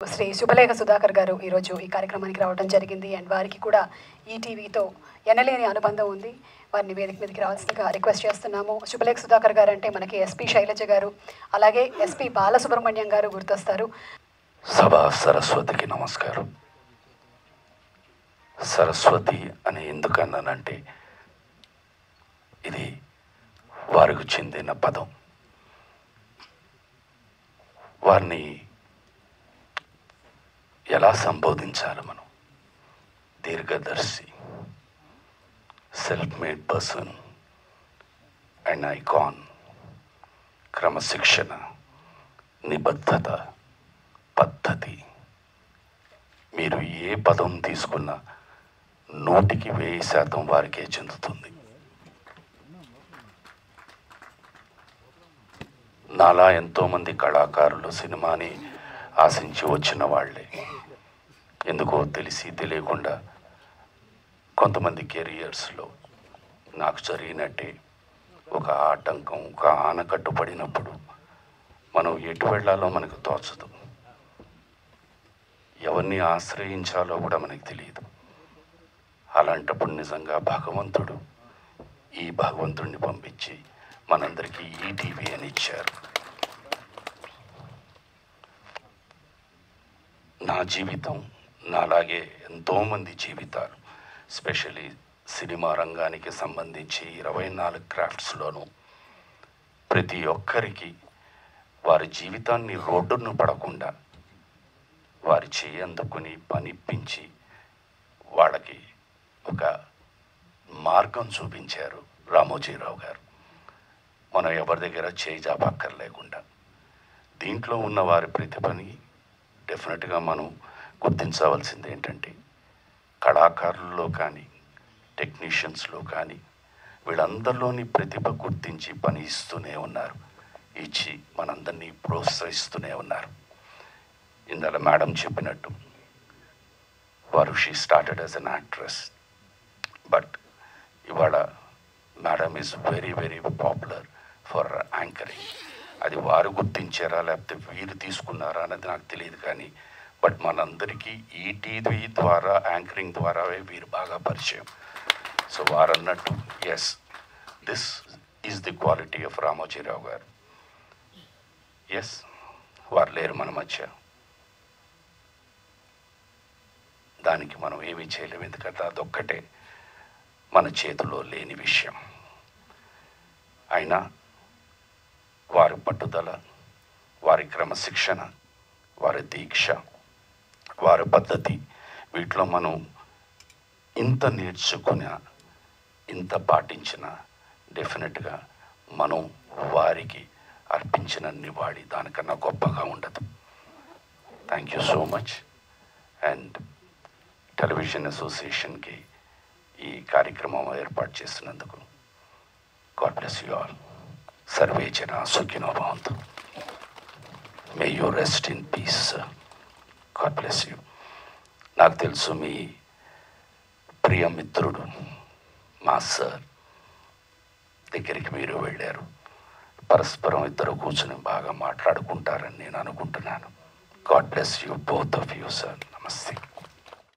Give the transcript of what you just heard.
శ్రీ శుభలేఖ సుధాకర్ గారు ఈరోజు ఈ కార్యక్రమానికి రావడం జరిగింది. అండ్ వారికి కూడా ఈటీవీతో ఎనలేని అనుబంధం ఉంది. వారిని వేదిక మీదకి రావాల్సిందిగా రిక్వెస్ట్ చేస్తున్నాము. శుభలేఖ సుధాకర్ గారు అంటే మనకి ఎస్పీ శైలజ గారు, అలాగే ఎస్పీ బాలసుబ్రహ్మణ్యం గారు గుర్తొస్తారు. సభా సరస్వతికి నమస్కారం. సరస్వతి అని ఎందుకన్నానంటే ఇది వారికి చెందిన పదం. వారిని ఎలా సంబోధించాలి మనం? దీర్ఘదర్శి, self made person and icon, క్రమశిక్షణ, నిబద్ధత, పద్ధతి. మీరు ఏ పదం తీసుకున్నా 100% వారికే చెందుతుంది. నాలా ఎంతోమంది కళాకారులు సినిమాని ఆశించి వచ్చిన వాళ్ళే. ఎందుకో తెలిసి తెలియకుండా కొంతమంది కెరియర్స్లో నాకు జరిగినట్టే ఒక ఆటంకం, ఒక ఆనకట్టు పడినప్పుడు మనం ఎటు వెళ్ళాలో మనకు తోచదు, ఎవరిని ఆశ్రయించాలో కూడా మనకు తెలియదు. అలాంటప్పుడు నిజంగా భగవంతుడు ఈ భగవంతుడిని పంపించి మనందరికీ ఈటీవీ అని ఇచ్చారు. నా జీవితం, నాలాగే ఎంతోమంది జీవితాలు, స్పెషలీ సినిమా రంగానికి సంబంధించి 24 క్రాఫ్ట్స్లోనూ ప్రతి ఒక్కరికి వారి జీవితాన్ని రోడ్డును పడకుండా వారి చేయి అందుకుని పనిప్పించి వాళ్ళకి ఒక మార్గం చూపించారు రామోజీరావు గారు. మనం ఎవరి దగ్గర చేయి జాపక్కర్లేకుండా దీంట్లో ఉన్న వారి ప్రతిభని డెఫినెట్గా మనం గుర్తించవలసింది ఏంటంటే, కళాకారుల్లో కానీ టెక్నీషియన్స్లో కానీ వీళ్ళందరిలోని ప్రతిభ గుర్తించి పని ఇస్తూనే ఉన్నారు, ఇచ్చి మనందరినీ ప్రోత్సహిస్తూనే ఉన్నారు. ఇందులో మేడం చెప్పినట్టు వారు she started as an actress, but ఇవాళ madam is very very popular for anchoring. అది వారు గుర్తించారా లేకపోతే వీరు తీసుకున్నారా అనేది నాకు తెలియదు, కానీ బట్ మనందరికీ ఈటీవీ ద్వారా, యాంకరింగ్ ద్వారా వీరు బాగా పరిచయం. సో వారు అన్నట్టు yes, this is the quality of Ramoji Rao garu. Yes, వారు లేరు మన మధ్య, దానికి మనం ఏమీ చేయలేము, ఎందుకంటే అదొక్కటే మన చేతిలో లేని విషయం. అయినా వారి పట్టుదల, వారి క్రమశిక్షణ, వారి దీక్ష, వారి పద్ధతి, వీటిలో మనం ఇంత నేర్చుకున్న, ఇంత పాటించిన డెఫినెట్గా మనం వారికి అర్పించిన నివాళి దానికన్నా గొప్పగా ఉండదు. Thank you so much. And television అసోసియేషన్కి ఈ కార్యక్రమం ఏర్పాటు చేసినందుకు గాడ్ బ్లెస్ యూ ఆల్. సర్వే జనా సుఖినో భవంతు. May you rest in peace. God bless you. నాకు తెలుసు మీ ప్రియ మిత్రుడు మా సార్ దగ్గరికి మీరు వెళ్ళారు. పరస్పరం ఇద్దరు కూర్చొని బాగా మాట్లాడుకుంటారని నేను అనుకుంటున్నాను. God bless you both of you sir. నమస్తే.